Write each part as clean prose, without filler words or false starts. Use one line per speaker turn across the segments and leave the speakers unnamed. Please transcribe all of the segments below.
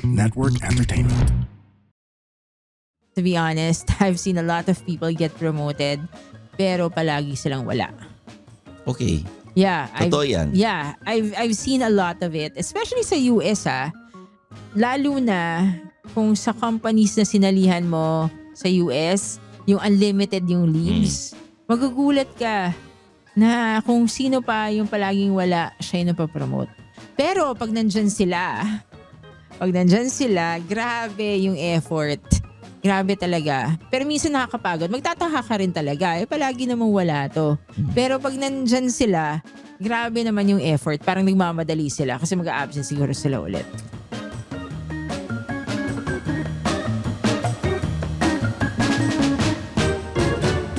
Network Entertainment.
To be honest, I've seen a lot of people get promoted pero palagi silang wala.
Okay.
Yeah,
Totoo yan.
Yeah, I've seen a lot of it, especially sa US Lalo na kung sa companies na sinalihan mo sa US, yung unlimited yung leaves, magugulat ka na kung sino pa yung palaging wala, siya yung napapromote. Pero pag nandyan sila, grabe yung effort. Grabe talaga. Pero minsan nakakapagod. Magtataka ka rin talaga. Palagi namang wala to. Pero pag nandyan sila, grabe naman yung effort. Parang nagmamadali sila kasi mag-a-absent siguro sila ulit.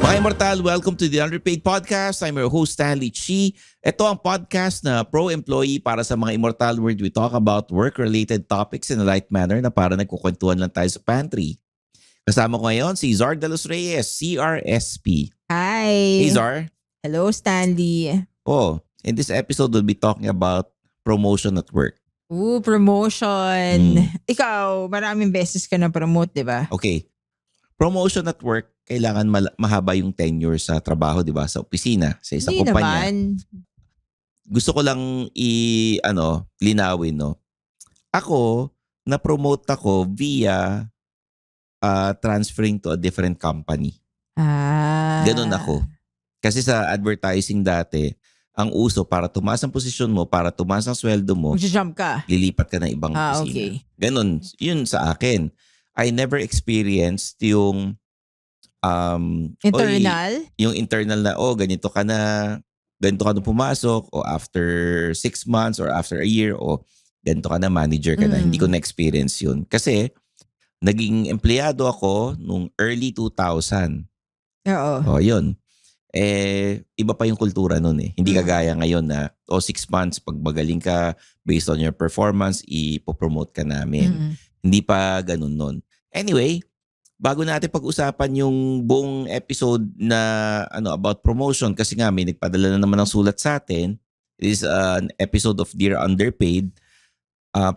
Mga Immortal, welcome to the Underpaid Podcast. I'm your host, Stanley Chi. Ito ang podcast na pro-employee para sa mga Immortal where we talk about work-related topics in a light manner na para nagkukwentuhan lang tayo sa pantry. Kasama ko ngayon si Zar De Los Reyes, CRSP.
Hi!
Hey Zar.
Hello, Stanley.
In this episode, we'll be talking about promotion at work.
Ooh, promotion. Ikaw, maraming beses ka na promote, di ba?
Okay. Promotion at work, kailangan mahaba yung tenure sa trabaho, di ba? Sa opisina, sa isang
Hindi
kumpanya.
naman.
Gusto ko lang linawin, no? Ako, na-promote ako via transferring to a different company. Ganun ako. Kasi sa advertising dati, ang uso para tumaas ang posisyon mo, para tumaas ang sweldo mo,
Mag-jump ka.
lilipat ka na ibang opisina.
Okay.
Ganun. Yun sa akin. I never experienced yung
Internal?
yung internal na, ganito ka na pumasok, o after 6 months or after a year, o ganito ka na, manager ka na. Hindi ko na-experience yun. Kasi, naging empleyado ako nung early 2000.
Oo.
Yun. Iba pa yung kultura nun eh. Hindi kagaya ngayon na, 6 months, pag magaling ka, based on your performance, ipopromote ka namin. Hindi pa ganun nun. Anyway, bago natin pag-usapan yung buong episode na about promotion, kasi nga may nagpadala na naman ng sulat sa atin. It is an episode of Dear Underpaid.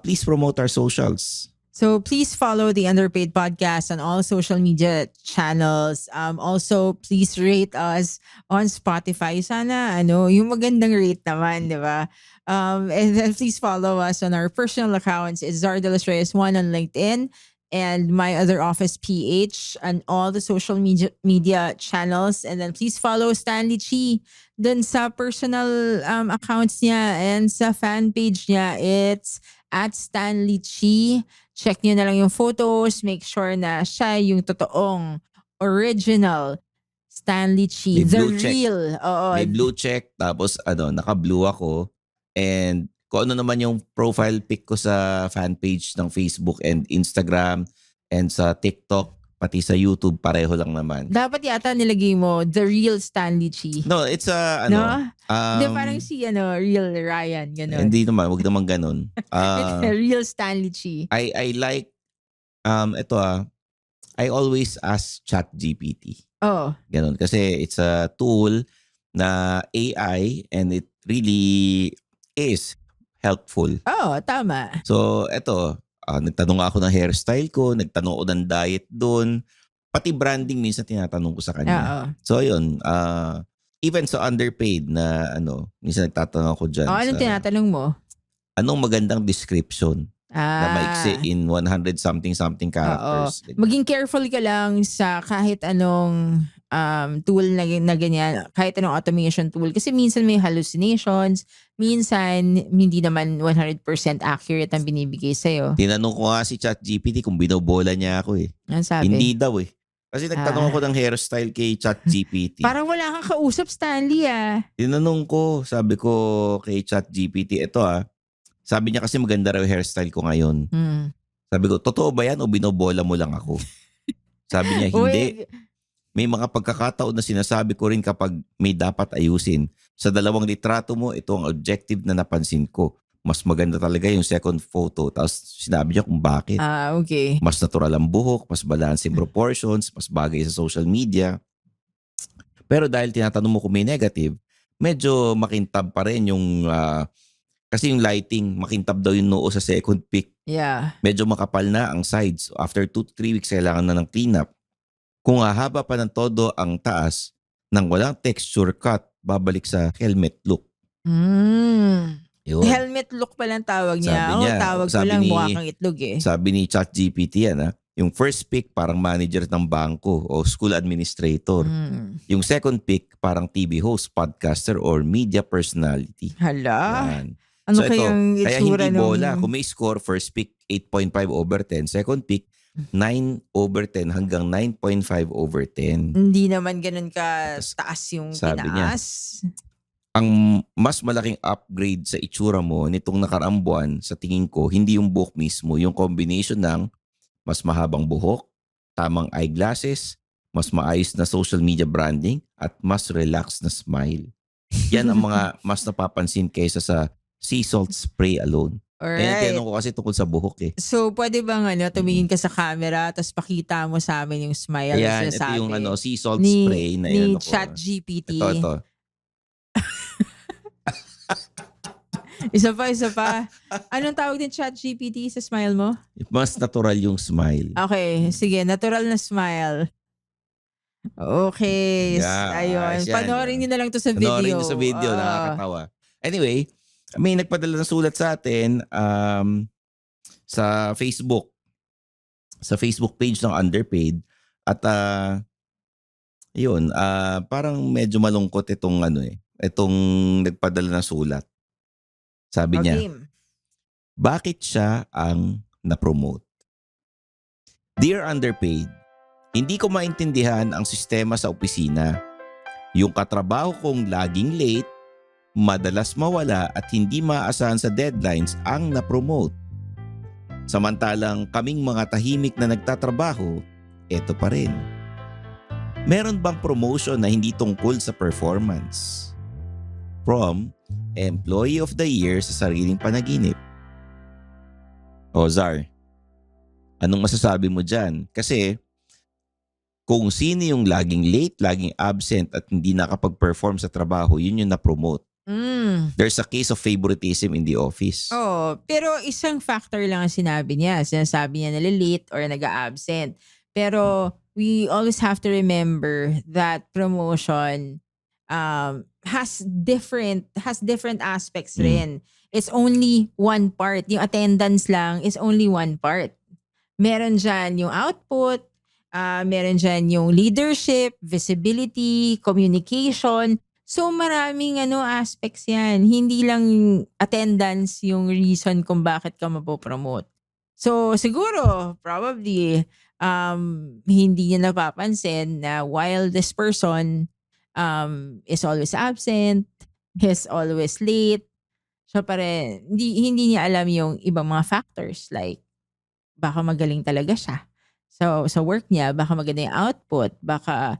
Please promote our socials.
So please follow the Underpaid Podcast on all social media channels. Also, please rate us on Spotify. Sana yung magandang rate naman, di ba? And then please follow us on our personal accounts. It's Zar De Los Reyes 1 on LinkedIn and my other office PH and all the social media channels. And then please follow Stanley Chi dun sa personal accounts niya and sa fan page niya. It's at Stanley Chi. Check niyo na lang yung photos. Make sure na siya yung totoong original Stanley Chi.
May
The
blue check.
real. Oo.
May blue check, tapos naka-blue ako. And kung ano naman yung profile pic ko sa fan page ng Facebook and Instagram and sa TikTok, pati sa YouTube, pareho lang naman.
Dapat yata nilagay mo the real Stanley Chi.
No, it's
No? Hindi, parang si real Ryan. Ganun.
Hindi naman, wag naman ganun.
It's the real Stanley Chi.
I like, I always ask ChatGPT.
Oh.
Ganun. Kasi it's a tool na AI and it really is helpful.
Oh, tama.
So, nagtanong ako ng hairstyle ko, nagtanong ako ng diet doon. Pati branding minsan tinatanong ko sa kanya.
Oo.
So, yun. Even sa underpaid na minsan nagtatanong ako dyan.
Anong tinatanong mo?
Anong magandang description na maiksi in 100 something characters.
Maging careful ka lang sa kahit anong tool na ganyan, kahit anong automation tool. Kasi minsan may hallucinations, minsan hindi naman 100% accurate ang binibigay sa'yo.
Tinanong ko nga si ChatGPT kung binobola niya ako eh.
Ano sabi?
Hindi daw eh. Kasi nagtanong ako ng hairstyle kay ChatGPT.
Parang wala kang kausap, Stanley
Tinanong ko, sabi ko kay ChatGPT, sabi niya kasi maganda raw hairstyle ko ngayon. Sabi ko, totoo ba yan o binobola mo lang ako? Sabi niya, hindi. May mga pagkakataon na sinasabi ko rin kapag may dapat ayusin. Sa 2 litrato mo, ito ang objective na napansin ko. Mas maganda talaga yung second photo. Tapos sinabi niya kung bakit.
Okay.
Mas natural ang buhok, mas balance yung proportions, mas bagay sa social media. Pero dahil tinatanong mo kung may negative, medyo makintab pa rin yung Kasi yung lighting, makintab daw yung noo sa second pick.
Yeah.
Medyo makapal na ang sides. After 2 to 3 weeks, kailangan na ng cleanup. Kung hahaba pa ng todo ang taas, nang walang texture cut, babalik sa helmet look. Yun.
Helmet look palang tawag niya.
Sabi niya,
Tawag ko
sabi
lang
ni-
mukha kang itlog eh.
Sabi ni ChatGPT yan, yung first pick parang manager ng bangko o school administrator. Yung second pick parang TV host, podcaster or media personality.
Hala.
Yan.
Ano
So ito,
kayang
kaya
itsura
hindi
nung...
bola. Kung may score, first pick 8.5 over 10. Second pick 9 over 10 hanggang 9.5 over 10.
Hindi naman ganun ka taas yung
Sabi niya,
tinaas.
ang mas malaking upgrade sa itsura mo nitong nakaraang buwan, sa tingin ko, hindi yung buhok mismo. Yung combination ng mas mahabang buhok, tamang eyeglasses, mas maayos na social media branding, at mas relaxed na smile. Yan ang mga mas napapansin kaysa sa sea salt spray alone.
Alright.
Tinanong ko kasi tungkol sa buhok eh.
So, pwede bang tumingin ka sa camera tapos pakita mo sa amin yung smile
Ayan,
na
ito
sinasabi
yung sea salt
ni,
spray na
ni
inano ko.
ChatGPT.
Ito.
Isa pa. Anong tawag din ChatGPT sa smile mo?
Mas natural yung smile.
Okay, sige. Natural na smile. Okay.
Yeah,
Ayun.
yan.
Panoorin niyo na lang to sa video.
Panoorin nyo sa video, nakakatawa. Anyway, may nagpadala ng sulat sa atin sa Facebook. Sa Facebook page ng Underpaid. At yun, parang medyo malungkot itong itong nagpadala ng sulat. Sabi niya, bakit siya ang na-promote? Dear Underpaid, hindi ko maintindihan ang sistema sa opisina. Yung katrabaho kong laging late, madalas mawala at hindi maasahan sa deadlines ang na-promote. Samantalang kaming mga tahimik na nagtatrabaho, eto pa rin. Meron bang promotion na hindi tungkol sa performance? From Employee of the Year sa sariling panaginip. O Zar, anong masasabi mo dyan? Kasi kung sino yung laging late, laging absent at hindi nakapag-perform sa trabaho, yun yung na-promote. There's a case of favoritism in the office.
Oh, pero isang factor lang ang sinabi niya. Sinasabi niya nalilate or nag-absent. Pero we always have to remember that promotion has different aspects rin. It's only one part. Yung attendance lang is only one part. Meron dyan yung output, meron dyan yung leadership, visibility, communication. So maraming aspects yan. Hindi lang attendance yung reason kung bakit ka mapopromote. So siguro, probably, hindi niya napapansin na while this person is always absent, is always late, siya pa rin, hindi niya alam yung ibang mga factors like baka magaling talaga siya. So sa work niya, baka maganda yung output, baka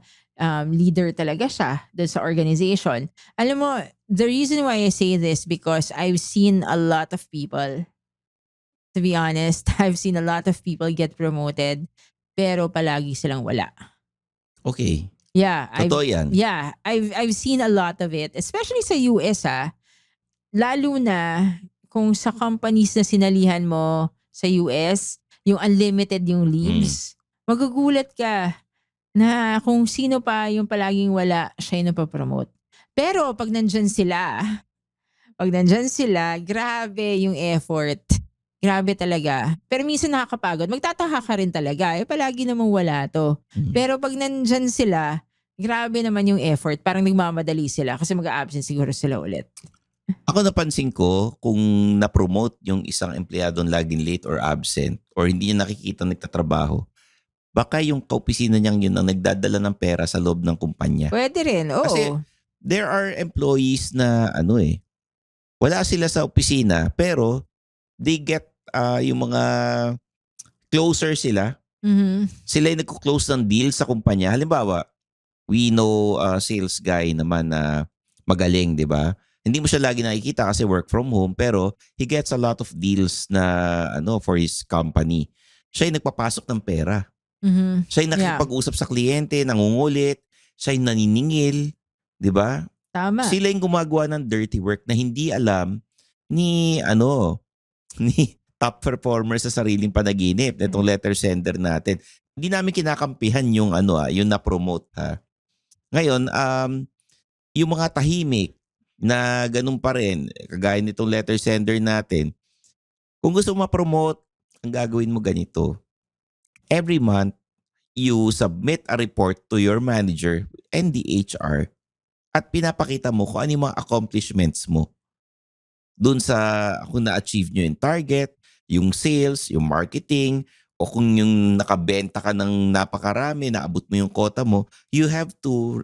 leader talaga siya doon sa organization. Alam mo, the reason why I say this because I've seen a lot of people, to be honest, I've seen a lot of people get promoted pero palagi silang wala.
Okay.
Yeah,
Totoo yan.
Yeah, I've seen a lot of it, especially sa US lalo na kung sa companies na sinalihan mo sa US, yung unlimited yung leaves, magugulat ka na kung sino pa yung palaging wala, siya yung napapromote. Pero pag nandyan sila, grabe yung effort. Grabe talaga. Pero minsan nakakapagod. Magtataka ka rin talaga. Palagi namang wala to. Pero pag nandyan sila, grabe naman yung effort. Parang nagmamadali sila kasi mag-a-absent siguro sila ulit.
Ako napansin ko kung na-promote yung isang empleyadong laging late or absent or hindi niya nakikita nagtatrabaho, baka yung kaopisina niyang yun ang nagdadala ng pera sa loob ng kumpanya.
Pwede rin, oo.
Kasi there are employees na wala sila sa opisina pero they get yung mga closer sila. Sila yung nagko-close ng deal sa kumpanya. Halimbawa, we know sales guy naman na magaling, di ba? Hindi mo siya lagi nakikita kasi work from home pero he gets a lot of deals na for his company. Siya yung nagpapasok ng pera. Siya yung nakikipag-usap sa kliyente, nangungulit, siya yung naniningil, di ba?
Tama.
Sila yung gumagawa ng dirty work na hindi alam ni ano, ni top performer sa sariling panaginip nitong letter sender natin. Hindi namin kinakampihan yung yung na-promote ha. Ngayon, yung mga tahimik na ganun pa rin, kagaya nitong letter sender natin, kung gusto mo ma-promote, ang gagawin mo ganito. Every month, you submit a report to your manager and the HR at pinapakita mo kung ano yung mga accomplishments mo dun sa kung na-achieve nyo yung target, yung sales, yung marketing, o kung yung nakabenta ka ng napakarami, naabot mo yung quota mo, you have to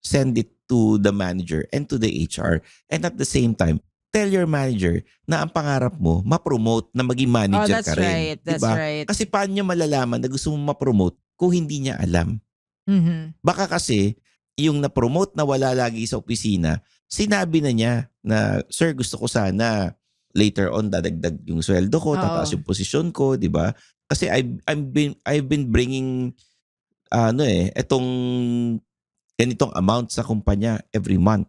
send it to the manager and to the HR. And at the same time, tell your manager na ang pangarap mo, ma-promote na maging
Oh,
manager
that's
ka rin.
right. That's
Diba?
right.
Kasi paano niya malalaman na gusto mo ma-promote kung hindi niya alam?
Mhm.
Baka kasi yung na-promote na wala lagi sa opisina, sinabi na niya na, "Sir, gusto ko sana later on dadagdag yung sweldo ko, tataas
Oo.
yung posisyon ko," 'di ba? Kasi I've been bringing etong ganitong amount sa kumpanya every month.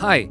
Hi,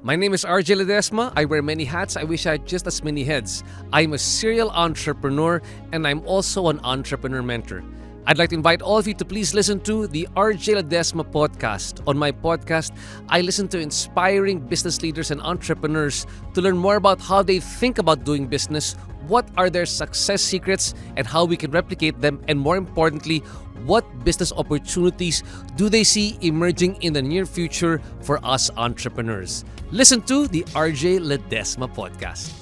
my name is RJ Ledesma. I wear many hats. I wish I had just as many heads. I'm a serial entrepreneur and I'm also an entrepreneur mentor. I'd like to invite all of you to please listen to the RJ Ledesma podcast. On my podcast, I listen to inspiring business leaders and entrepreneurs to learn more about how they think about doing business, what are their success secrets, and how we can replicate them, and more importantly, what business opportunities do they see emerging in the near future for us entrepreneurs. Listen to the RJ Ledesma podcast.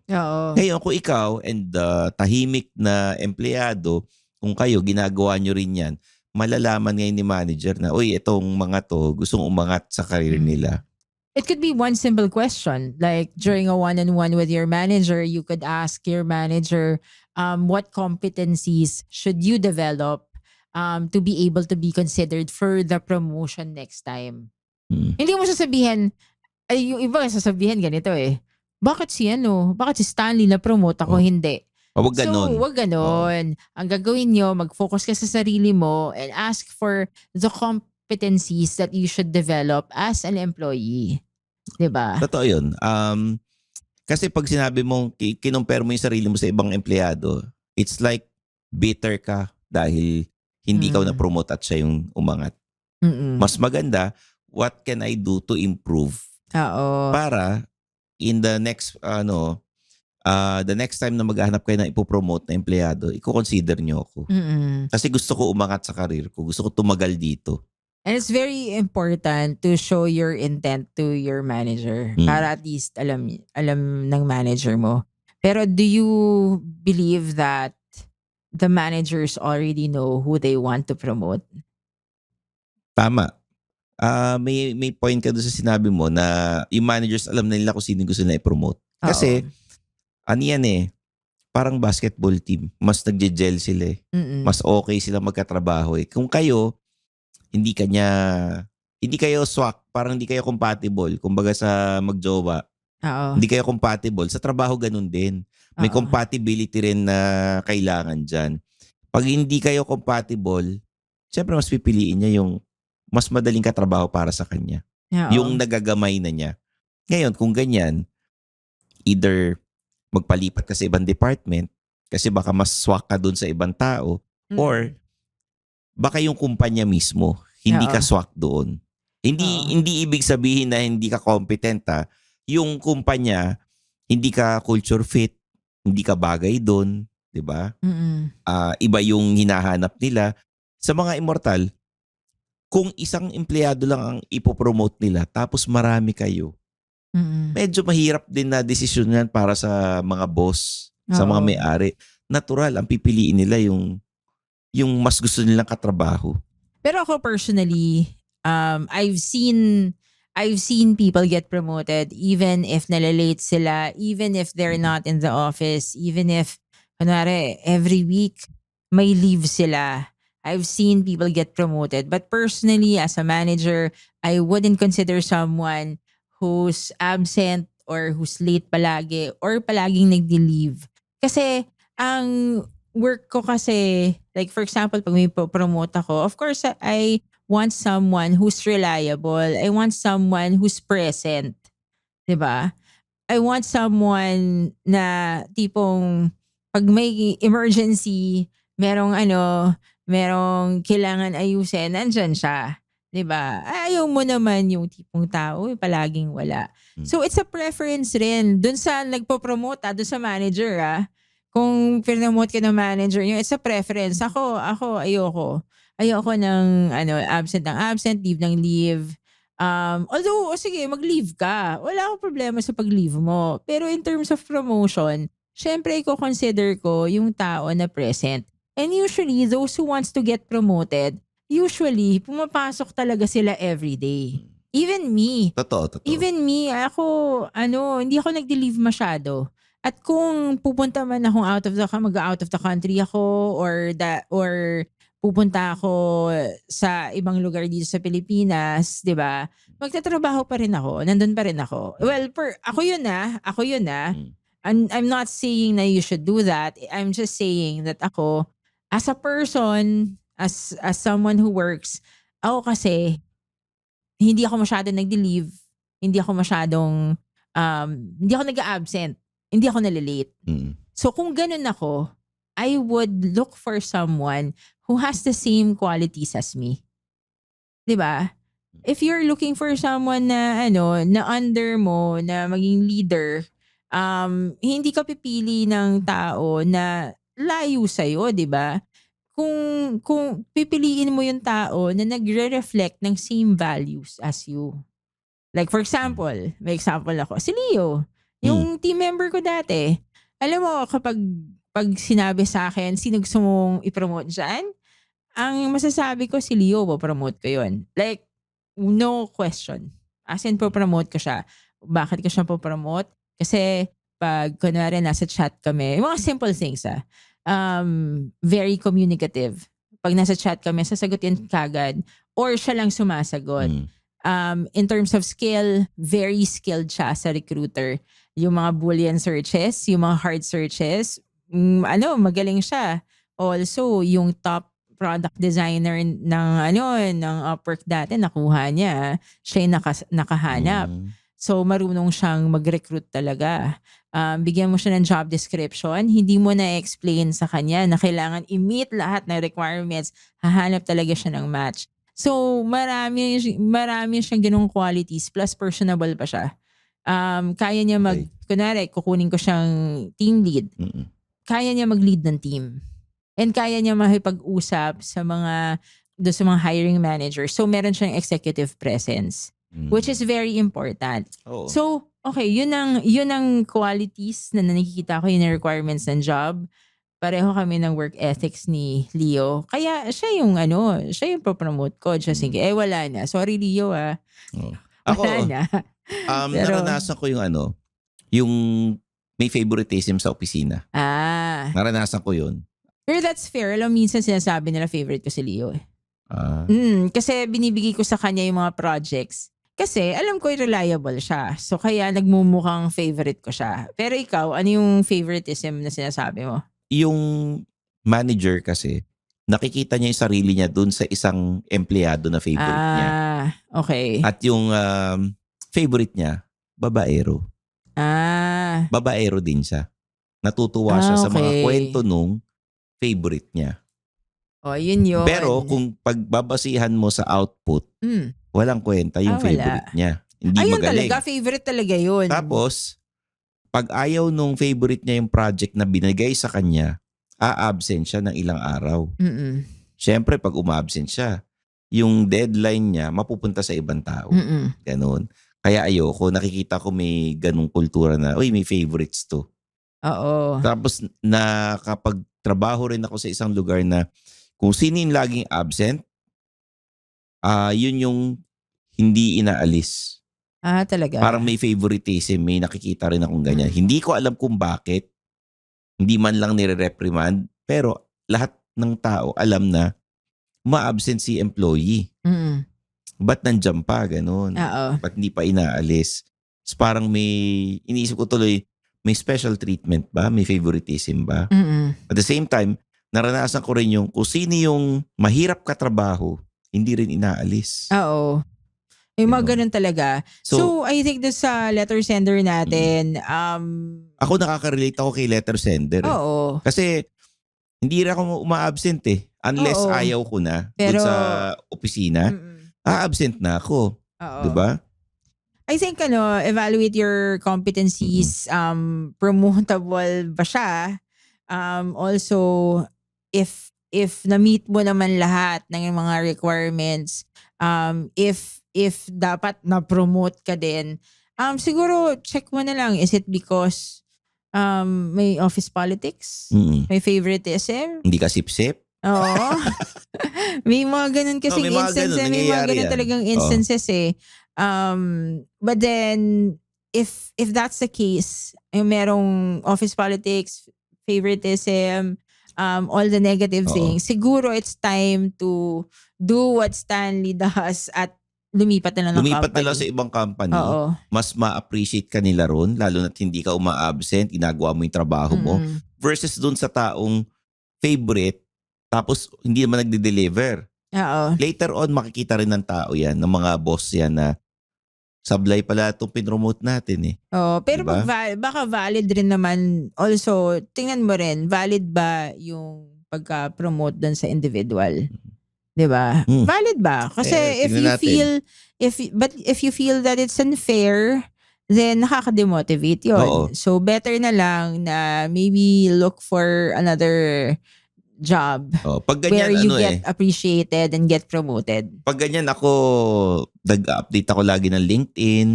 Oo.
Ngayon, kung ikaw and tahimik na empleyado, kung kayo, ginagawa nyo rin yan, malalaman ngayon ni manager na, uy, itong mga to, gustong umangat sa career nila.
It could be one simple question. Like during a one-on-one with your manager, you could ask your manager, what competencies should you develop to be able to be considered for the promotion next time?
Hmm.
Hindi mo sasabihin, ay yung iba sasabihin ganito eh. Bakit si Stanley na-promote ako
Oh.
hindi?
Wag
So,
ganon.
wag ganon. Ang gagawin nyo, mag-focus ka sa sarili mo and ask for the competencies that you should develop as an employee. Diba?
Totoo yun. Kasi pag sinabi mong kinumpare mo yung sarili mo sa ibang empleyado, it's like bitter ka dahil hindi ka na-promote at siya yung umangat.
Mm-mm.
Mas maganda, what can I do to improve
Oo.
para in the next the next time na maghahanap kayo ng ipopromote na empleyado, i-consider nyo ako.
Mm-mm.
Kasi gusto ko umangat sa karir ko. Gusto ko tumagal dito.
And it's very important to show your intent to your manager para at least alam ng manager mo. Pero do you believe that the managers already know who they want to promote?
Tama. May point ka doon sa sinabi mo na yung managers alam na nila kung sino gusto nila i-promote. Kasi, ano yan parang basketball team. Mas nagje-gel sila
Mm-mm.
Mas okay sila magkatrabaho Kung kayo, hindi kayo swak, parang hindi kayo compatible. Kumbaga sa magjowa,
Oo.
hindi kayo compatible. Sa trabaho ganun din. May
Oo.
compatibility rin na kailangan dyan. Pag hindi kayo compatible, syempre mas pipiliin niya yung mas madaling katrabaho para sa kanya.
Oo.
Yung nagagamay na niya. Ngayon, kung ganyan, either magpalipat ka sa ibang department kasi baka mas swak ka dun sa ibang tao or baka yung kumpanya mismo, hindi ka swak doon. Hindi ibig sabihin na hindi ka competent Yung kumpanya, hindi ka culture fit, hindi ka bagay doon, 'di ba? Iba yung hinahanap nila. Sa mga immortal, kung isang empleyado lang ang ipopromote nila tapos marami kayo, medyo mahirap din na desisyon yan para sa mga boss, sa mga
Oo.
may-ari. Natural, ang pipiliin nila yung mas gusto nilang katrabaho.
Pero ako personally, I've seen people get promoted even if nalalate sila, even if they're not in the office, even if kunwari every week may leave sila. I've seen people get promoted. But personally, as a manager, I wouldn't consider someone who's absent or who's late palagi or palaging nagde-leave. Kasi ang work ko kasi, like for example, pag may promote ako, of course, I want someone who's reliable. I want someone who's present. 'Di ba? I want someone na tipong pag may emergency, merong kailangan ayusin, nandyan siya. 'Di ba? Ayaw mo naman yung tipong tao palaging wala. So it's a preference rin dun sa nagpo-promote, dun sa manager. Kung pinomote ka ng manager niyo, it's a preference. Ako ayoko. Ayoko ng absent, leave ng leave. Although, sige, mag-leave ka. Wala akong problema sa pag-leave mo. Pero in terms of promotion, syempre i-consider ko yung tao na present. And usually, those who wants to get promoted, usually, pumapasok talaga sila everyday. Even me.
Totoo.
Even me, hindi ako nag-leave masyado. At kung pupunta man akong out of the country ako or pupunta ako sa ibang lugar dito sa Pilipinas, 'di ba? Magtatrabaho pa rin ako, nandun pa rin ako. Well, ako yun na. I'm not saying na you should do that. I'm just saying that ako as a person, as someone who works, ako kasi hindi ako masyadong nag-leave, hindi ako nag-absent, hindi ako nalilate. So kung ganun ako, I would look for someone who has the same qualities as me. 'Di ba? If you're looking for someone na na under mo, na maging leader, hindi ka pipili ng tao na layo sa'yo, 'di ba? Kung pipiliin mo yung tao na nagre-reflect ng same values as you. Like for example, may example ako, si Leo, yung team member ko dati. Alam mo, kapag sinabi sa akin, sino gusto mong i-promote dyan? Ang masasabi ko, si Leo, po-promote ko yun. Like, no question. As in, po-promote ko siya. Bakit ko siya po-promote? Kasi, pag, kunwari, nasa chat kami, mga simple things, very communicative. Pag nasa chat kami, sasagutin kagad. Or siya lang sumasagot. In terms of skill, very skilled siya sa recruiter. Yung mga Boolean searches, yung mga hard searches, magaling siya. Also, yung top product designer ng Upwork dati, nakuha niya. Siya yung nakahanap. So, marunong siyang mag-recruit talaga. Bigyan mo siya ng job description, hindi mo na-explain sa kanya na kailangan i-meet lahat ng requirements, hahanap talaga siya ng match. So, marami siyang ganung qualities, plus personable pa siya. Kaya niya kunwari, kukunin ko siyang team lead. Kaya niya mag-lead ng team. And kaya niya makipag-usap sa mga hiring managers. So, meron siyang executive presence, which is very important.
Oh.
So, okay, yun ang qualities na nakikita ko, yun ang requirements ng job. Pareho kami ng work ethics ni Leo. Kaya siya yung promote ko. Just sige, wala na. Sorry, Leo, Wala na.
Naranasan ko yung may favoritism sa opisina. Naranasan ko yun.
Pero that's fair. Alam, minsan sinasabi nila favorite ko si Leo. Kasi binibigay ko sa kanya yung mga projects. Kasi alam ko reliable siya. So kaya nagmumukhang favorite ko siya. Pero ikaw, ano yung favoritism na sinasabi mo?
Yung manager kasi, nakikita niya yung sarili niya dun sa isang empleyado na favorite niya.
Okay.
At yung favorite niya, babaero. Babaero din siya. Natutuwa siya sa mga kwento nung favorite niya.
Yun.
Pero kung pagbabasihan mo sa output, walang kwenta yung favorite niya. Hindi
ayun
magaling.
Talaga, favorite talaga yun.
Tapos, pag ayaw nung favorite niya yung project na binigay sa kanya, a-absent siya ng ilang araw. Siyempre, pag umabsent siya, yung deadline niya mapupunta sa ibang tao. Ganon. Kaya ayoko, nakikita ko may ganung kultura na, may favorites to.
Oo.
Tapos, nakapagtrabaho rin ako sa isang lugar na kung sino yung laging absent, yun yung hindi inaalis.
Talaga?
Parang may favoritism, may nakikita rin akong ganyan. Hindi ko alam kung bakit. Hindi man lang nire-reprimand, pero lahat ng tao alam na ma-absent si employee. Ba't nandyan pa? Ganun. Ba't hindi pa inaalis? So parang iniisip ko tuloy, may special treatment ba? May favoritism ba? At the same time, naranasan ko rin yung kung sino yung mahirap katrabaho, hindi rin inaalis.
Oo. Yung mga
Diba?
ganun talaga. So, I think doon sa letter sender natin,
Ako nakaka-relate ako kay letter sender.
oo.
Kasi hindi rin ako uma-absent eh. Unless
Oo.
ayaw ko na
Pero,
dun sa opisina, absent na ako.
Oo.
Diba?
I think evaluate your competencies, promotable ba siya? Also, if na-meet mo naman lahat ng mga requirements, if dapat na-promote ka din, siguro check mo na lang, is it because may office politics? May favoritism?
Hindi ka sip-sip?
Oo. May mga ganun kasing
may mga
instances.
ganun,
May mga
nangyayari
ganun
yan.
talagang instances eh. But then, if that's the case, yung merong office politics, favoritism, all the negative things, siguro it's time to do what Stanley does at lumipat na lang ng
Lumipat
company.
na lang sa ibang company.
Oo.
Mas ma-appreciate ka nila ron, lalo na't hindi ka uma-absent, ginagawa mo yung trabaho mo. Versus dun sa taong favorite, tapos hindi naman nagde-deliver.
Oo.
Later on, makikita rin ng tao yan, ng mga boss yan na sablay pala itong pinromote natin eh.
Oh, pero
Diba?
baka valid rin naman. Also, tingnan mo rin, valid ba yung pagka-promote doon sa individual? 'Di ba? Valid ba? Kasi if
tingnan
you
natin.
feel if you feel that it's unfair, then nakaka-demotivate 'yon.
Oo.
So better na lang na maybe look for another job
Pag
where
ganyan,
you get appreciated and get promoted.
pag ganyan ako, nag-update ako lagi ng LinkedIn.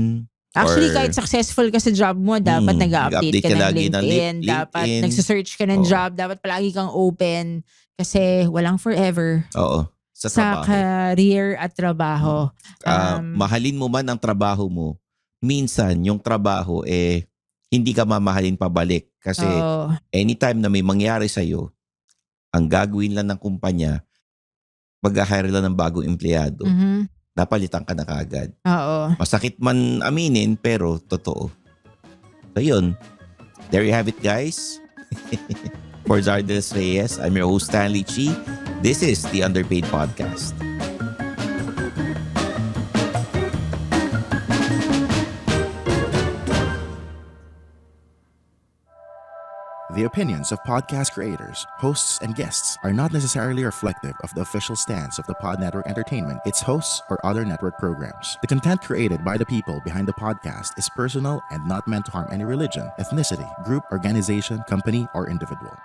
Actually,
Or-
kahit successful ka sa job mo, dapat nag-update
nag-update
ka
ka
ng
lagi ng
LinkedIn. Dapat
LinkedIn.
nagsisearch ka ng
Oo.
job. Dapat palagi kang open. Kasi walang forever
Oo. Sa
sa
trabaho.
career at trabaho.
Mahalin mo man ang trabaho mo, minsan yung trabaho hindi ka mamahalin pabalik. Kasi
Oo.
anytime na may mangyari sa'yo, ang gagawin lang ng kumpanya, mag-hire lang ng bagong empleyado,
Mhm.
napalitan ka na kaagad.
Oo.
Masakit man aminin, pero totoo. So yun, there you have it guys. For Zardeles Reyes, I'm your host Stanley Chi. This is the Underpaid Podcast.
The opinions of podcast creators, hosts, and guests are not necessarily reflective of the official stance of the Pod Network Entertainment, its hosts, or other network programs. The content created by the people behind the podcast is personal and not meant to harm any religion, ethnicity, group, organization, company, or individual.